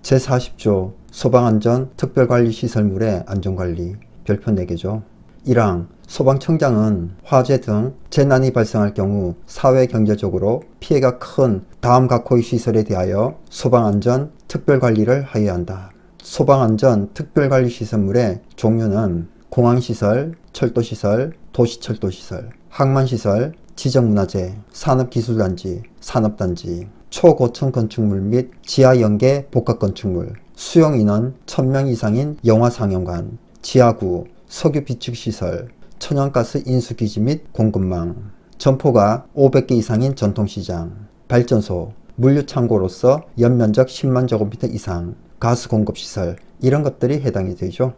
제40조 소방안전 특별관리시설물의 안전관리 별표 4개죠. 1항 소방청장은 화재 등 재난이 발생할 경우 사회경제적으로 피해가 큰 다음 각호의 시설에 대하여 소방안전 특별관리를 하여야 한다. 소방안전 특별관리시설물의 종류는 공항시설, 철도시설, 도시철도시설, 항만시설, 지정문화재, 산업기술단지, 산업단지, 초고층 건축물 및 지하연계 복합건축물, 수용인원 1000명 이상인 영화상영관, 지하구, 석유비축시설, 천연가스 인수기지 및 공급망, 점포가 500개 이상인 전통시장, 발전소, 물류창고로서 연면적 10만 제곱미터 이상, 가스공급시설 이런 것들이 해당이 되죠.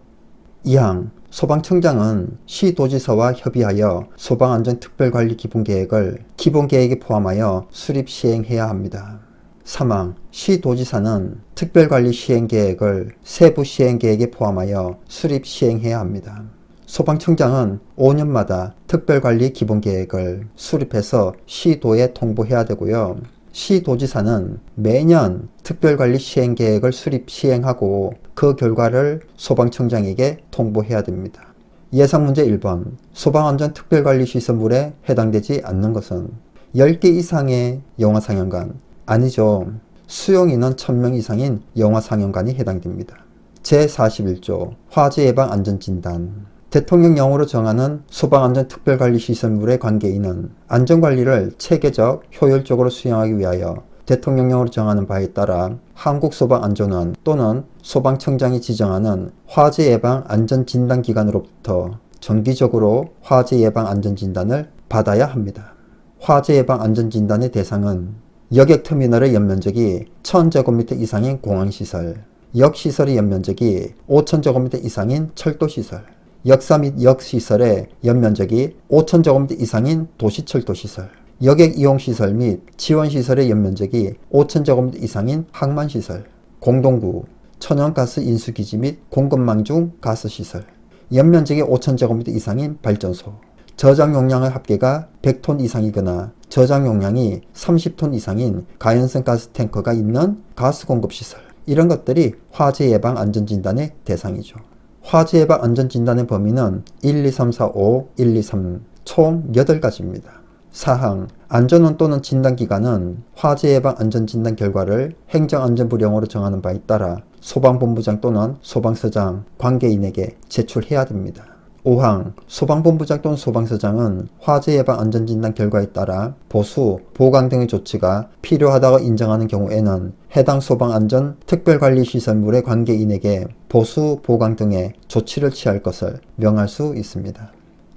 2항 소방청장은 시도지사와 협의하여 소방안전특별관리 기본계획을 기본계획에 포함하여 수립 시행해야 합니다. 3항 시도지사는 특별관리 시행계획을 세부 시행계획에 포함하여 수립 시행해야 합니다. 소방청장은 5년마다 특별관리 기본계획을 수립해서 시도에 통보해야 되고요. 시도지사는 매년 특별관리 시행계획을 수립 시행하고 그 결과를 소방청장에게 통보해야 됩니다. 예상문제 1번 소방안전특별관리시설물에 해당되지 않는 것은 10개 이상의 영화상영관 아니죠. 수용인원 1000명 이상인 영화상영관이 해당됩니다. 제41조 화재예방안전진단 대통령령으로 정하는 소방안전특별관리시설물의 관계인은 안전관리를 체계적, 효율적으로 수행하기 위하여 대통령령으로 정하는 바에 따라 한국소방안전원 또는 소방청장이 지정하는 화재예방안전진단기관으로부터 정기적으로 화재예방안전진단을 받아야 합니다. 화재예방안전진단의 대상은 여객터미널의 연면적이 1000제곱미터 이상인 공항시설, 역시설의 연면적이 5000제곱미터 이상인 철도시설, 역사 및 역시설의 연면적이 5000제곱미터 이상인 도시철도시설, 여객 이용시설 및 지원시설의 연면적이 5000제곱미터 이상인 항만시설, 공동구, 천연가스 인수기지 및 공급망 중 가스시설, 연면적이 5000제곱미터 이상인 발전소, 저장용량의 합계가 100톤 이상이거나 저장용량이 30톤 이상인 가연성 가스탱커가 있는 가스공급시설 이런 것들이 화재예방안전진단의 대상이죠. 화재예방안전진단의 범위는 1, 2, 3, 4, 5, 1, 2, 3 총 8가지입니다. 4항 안전원 또는 진단기관은 화재예방안전진단 결과를 행정안전부령으로 정하는 바에 따라 소방본부장 또는 소방서장 관계인에게 제출해야 됩니다. 5항 소방본부장 또는 소방서장은 화재예방안전진단 결과에 따라 보수, 보강 등의 조치가 필요하다고 인정하는 경우에는 해당 소방안전 특별관리시설물의 관계인에게 보수, 보강 등의 조치를 취할 것을 명할 수 있습니다.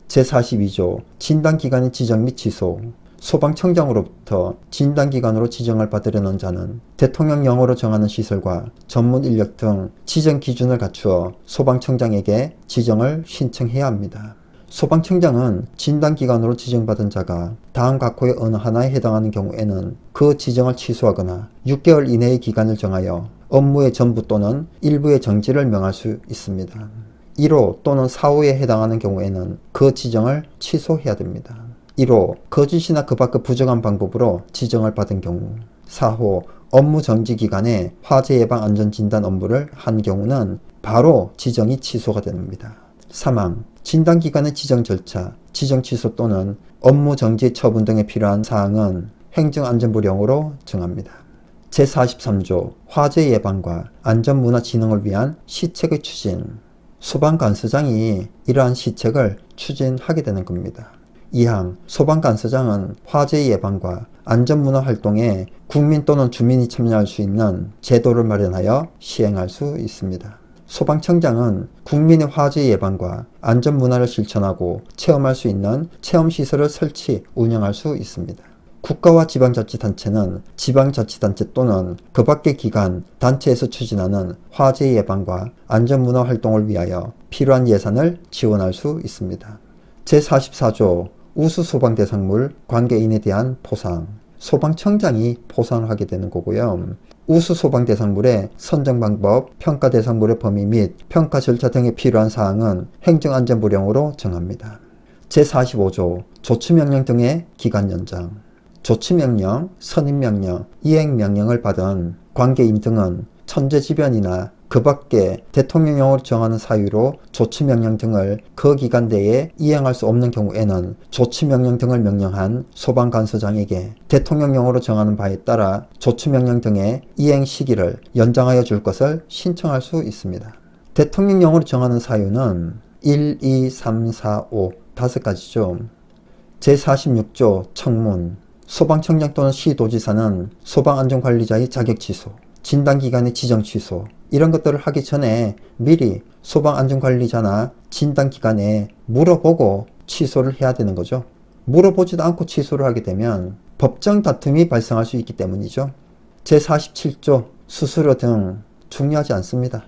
제42조 진단기관의 지정 및 취소 소방청장으로부터 진단기관으로 지정을 받으려는 자는 대통령령으로 정하는 시설과 전문 인력 등 지정 기준을 갖추어 소방청장에게 지정을 신청해야 합니다. 소방청장은 진단기관으로 지정받은 자가 다음 각호의 어느 하나에 해당하는 경우에는 그 지정을 취소하거나 6개월 이내의 기간을 정하여 업무의 전부 또는 일부의 정지를 명할 수 있습니다. 1호 또는 4호에 해당하는 경우에는 그 지정을 취소해야 됩니다. 1호 거짓이나 그 밖의 부정한 방법으로 지정을 받은 경우 4호 업무 정지 기간에 화재예방안전진단 업무를 한 경우는 바로 지정이 취소가 됩니다. 3항 진단기관의 지정 절차, 지정 취소 또는 업무 정지 처분 등에 필요한 사항은 행정안전부령으로 정합니다. 제43조 화재예방과 안전문화 진흥을 위한 시책의 추진 소방관서장이 이러한 시책을 추진하게 되는 겁니다. 2항 소방관서장은 화재 예방과 안전문화 활동에 국민 또는 주민이 참여할 수 있는 제도를 마련하여 시행할 수 있습니다. 소방청장은 국민의 화재 예방과 안전문화를 실천하고 체험할 수 있는 체험시설을 설치, 운영할 수 있습니다. 국가와 지방자치단체는 지방자치단체 또는 그 밖의 기관, 단체에서 추진하는 화재 예방과 안전문화 활동을 위하여 필요한 예산을 지원할 수 있습니다. 제44조 우수소방대상물 관계인에 대한 포상 소방청장이 포상을 하게 되는 거고요. 우수소방대상물의 선정 방법, 평가대상물의 범위 및 평가 절차 등에 필요한 사항은 행정안전부령으로 정합니다. 제45조 조치명령 등의 기간 연장 조치명령, 선임명령, 이행명령을 받은 관계인 등은 천재지변이나 그 밖에 대통령령으로 정하는 사유로 조치명령 등을 그 기간 내에 이행할 수 없는 경우에는 조치명령 등을 명령한 소방관서장에게 대통령령으로 정하는 바에 따라 조치명령 등의 이행 시기를 연장하여 줄 것을 신청할 수 있습니다. 대통령령으로 정하는 사유는 1, 2, 3, 4, 5 5가지죠. 제46조 청문 소방청장 또는 시도지사는 소방안전관리자의 자격 취소, 진단기관의 지정 취소 이런 것들을 하기 전에 미리 소방안전관리자나 진단기관에 물어보고 취소를 해야 되는 거죠. 물어보지도 않고 취소를 하게 되면 법정 다툼이 발생할 수 있기 때문이죠. 제47조 수수료 등 중요하지 않습니다.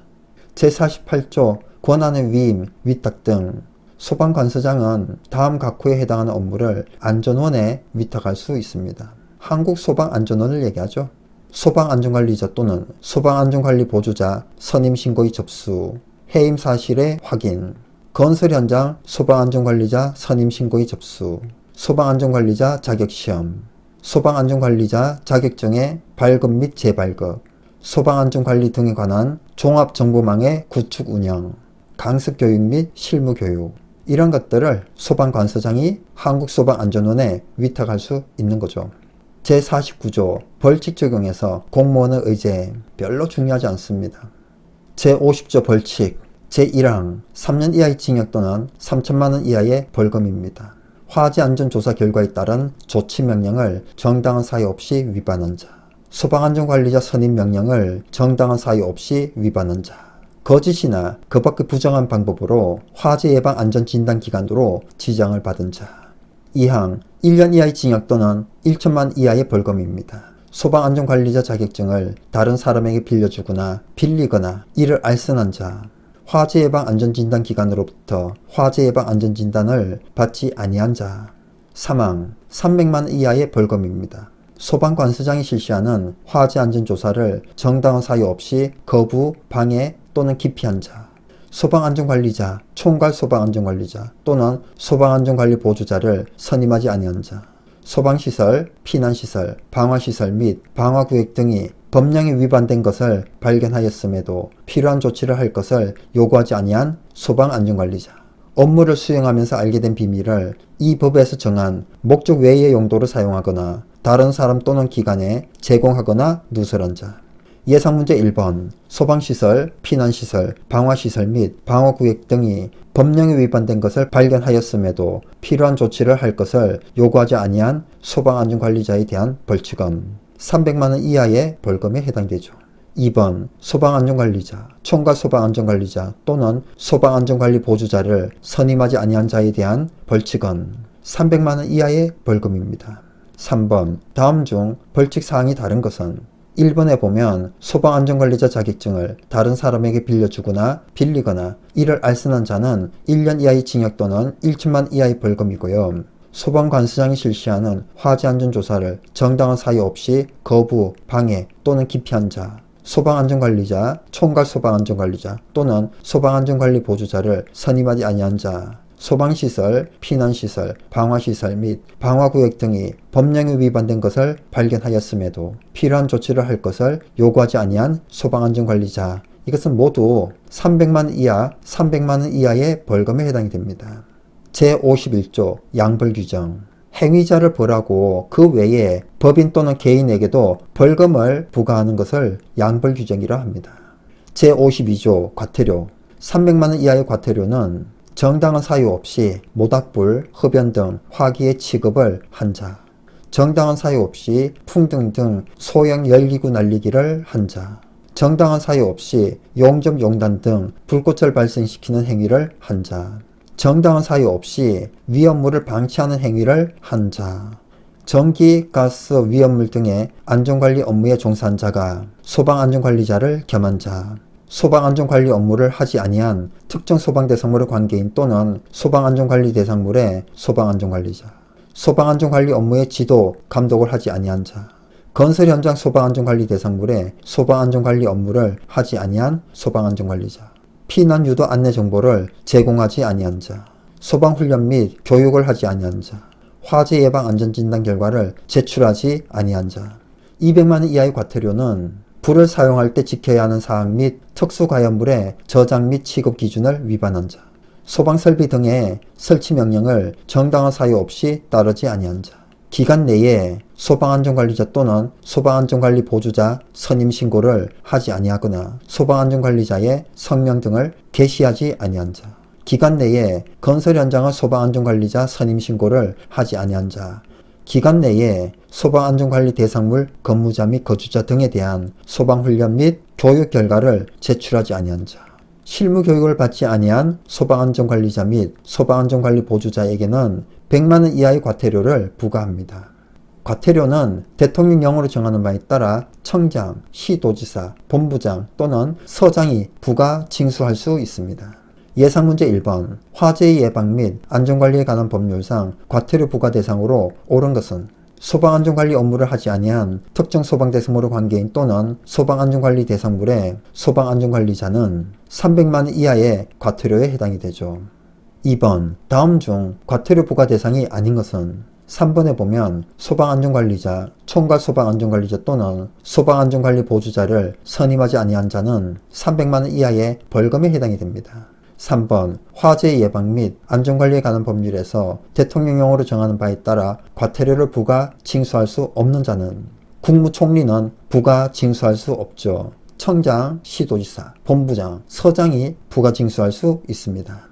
제48조 권한의 위임, 위탁 등 소방관서장은 다음 각호에 해당하는 업무를 안전원에 위탁할 수 있습니다. 한국소방안전원을 얘기하죠. 소방안전관리자 또는 소방안전관리보조자 선임신고의 접수, 해임사실의 확인, 건설현장 소방안전관리자 선임신고의 접수, 소방안전관리자 자격시험, 소방안전관리자 자격증의 발급 및 재발급, 소방안전관리 등에 관한 종합정보망의 구축 운영, 강습교육 및 실무교육 이런 것들을 소방관서장이 한국소방안전원에 위탁할 수 있는 거죠. 제49조 벌칙 적용에서 공무원의 의제 별로 중요하지 않습니다. 제50조 벌칙 제1항 3년 이하의 징역 또는 3천만 원 이하의 벌금입니다. 화재안전조사 결과에 따른 조치명령을 정당한 사유 없이 위반한 자, 소방안전관리자 선임명령을 정당한 사유 없이 위반한 자, 거짓이나 그 밖의 부정한 방법으로 화재예방안전진단기관으로 지정을 받은 자. 2항 1년 이하의 징역 또는 1천만 이하의 벌금입니다. 소방안전관리자 자격증을 다른 사람에게 빌려주거나 빌리거나 이를 알선한 자. 화재예방안전진단기관으로부터 화재예방안전진단을 받지 아니한 자. 3항 300만 원 이하의 벌금입니다. 소방관서장이 실시하는 화재안전조사를 정당한 사유 없이 거부, 방해 또는 기피한 자, 소방안전관리자, 총괄 소방안전관리자 또는 소방안전관리보조자를 선임하지 아니한 자, 소방시설, 피난시설, 방화시설 및 방화구역 등이 법령에 위반된 것을 발견하였음에도 필요한 조치를 할 것을 요구하지 아니한 소방안전관리자, 업무를 수행하면서 알게 된 비밀을 이 법에서 정한 목적 외의 용도로 사용하거나 다른 사람 또는 기관에 제공하거나 누설한 자. 예상문제 1번 소방시설, 피난시설, 방화시설 및 방화구역 등이 법령에 위반된 것을 발견하였음에도 필요한 조치를 할 것을 요구하지 아니한 소방안전관리자에 대한 벌칙은 300만 원 이하의 벌금에 해당되죠. 2번 소방안전관리자, 총괄 소방안전관리자 또는 소방안전관리보조자를 선임하지 아니한 자에 대한 벌칙은 300만 원 이하의 벌금입니다. 3번 다음 중 벌칙사항이 다른 것은 1번에 보면 소방안전관리자 자격증을 다른 사람에게 빌려주거나 빌리거나 이를 알선한 자는 1년 이하의 징역 또는 1천만 이하의 벌금이고요. 소방관서장이 실시하는 화재안전조사를 정당한 사유 없이 거부, 방해 또는 기피한 자, 소방안전관리자, 총괄 소방안전관리자 또는 소방안전관리보조자를 선임하지 아니한 자, 소방시설, 피난시설, 방화시설 및 방화구역 등이 법령에 위반된 것을 발견하였음에도 필요한 조치를 할 것을 요구하지 아니한 소방안전관리자. 이것은 모두 300만 원 이하, 300만 원 이하의 벌금에 해당이 됩니다. 제51조 양벌규정. 행위자를 벌하고 그 외에 법인 또는 개인에게도 벌금을 부과하는 것을 양벌규정이라 합니다. 제52조 과태료. 300만 원 이하의 과태료는 정당한 사유 없이 모닥불, 흡연 등 화기의 취급을 한 자, 정당한 사유 없이 풍등 등 소형 열기구 날리기를 한 자, 정당한 사유 없이 용접 용단 등 불꽃을 발생시키는 행위를 한 자, 정당한 사유 없이 위험물을 방치하는 행위를 한 자, 전기, 가스, 위험물 등의 안전관리 업무에 종사한 자가 소방안전관리자를 겸한 자, 소방안전관리 업무를 하지 아니한 특정 소방대상물의 관계인 또는 소방안전관리 대상물의 소방안전관리자, 소방안전관리 업무의 지도, 감독을 하지 아니한 자, 건설현장 소방안전관리 대상물의 소방안전관리 업무를 하지 아니한 소방안전관리자, 피난 유도 안내 정보를 제공하지 아니한 자, 소방훈련 및 교육을 하지 아니한 자, 화재 예방 안전진단 결과를 제출하지 아니한 자. 200만 원 이하의 과태료는 불을 사용할 때 지켜야 하는 사항 및 특수가연물의 저장 및 취급 기준을 위반한 자. 소방설비 등의 설치 명령을 정당한 사유 없이 따르지 아니한 자. 기간 내에 소방안전관리자 또는 소방안전관리 보조자 선임신고를 하지 아니하거나 소방안전관리자의 성명 등을 게시하지 아니한 자. 기간 내에 건설 현장의 소방안전관리자 선임신고를 하지 아니한 자. 기간 내에 소방안전관리 대상물 근무자 및 거주자 등에 대한 소방훈련 및 교육 결과를 제출하지 아니한 자. 실무교육을 받지 아니한 소방안전관리자 및 소방안전관리 보조자에게는 100만 원 이하의 과태료를 부과합니다. 과태료는 대통령령으로 정하는 바에 따라 청장, 시도지사, 본부장 또는 서장이 부과 징수할 수 있습니다. 예상문제 1번 화재 예방 및 안전관리에 관한 법률상 과태료 부과 대상으로 옳은 것은 소방안전관리 업무를 하지 아니한 특정 소방대상물의 관계인 또는 소방안전관리 대상물의 소방안전관리자는 300만 원 이하의 과태료에 해당이 되죠. 2번 다음 중 과태료 부과 대상이 아닌 것은 3번에 보면 소방안전관리자, 총괄 소방안전관리자 또는 소방안전관리 보조자를 선임하지 아니한 자는 300만 원 이하의 벌금에 해당이 됩니다. 3번 화재 예방 및 안전관리에 관한 법률에서 대통령령으로 정하는 바에 따라 과태료를 부과 징수할 수 없는 자는 국무총리는 부과 징수할 수 없죠. 청장, 시도지사, 본부장, 서장이 부과 징수할 수 있습니다.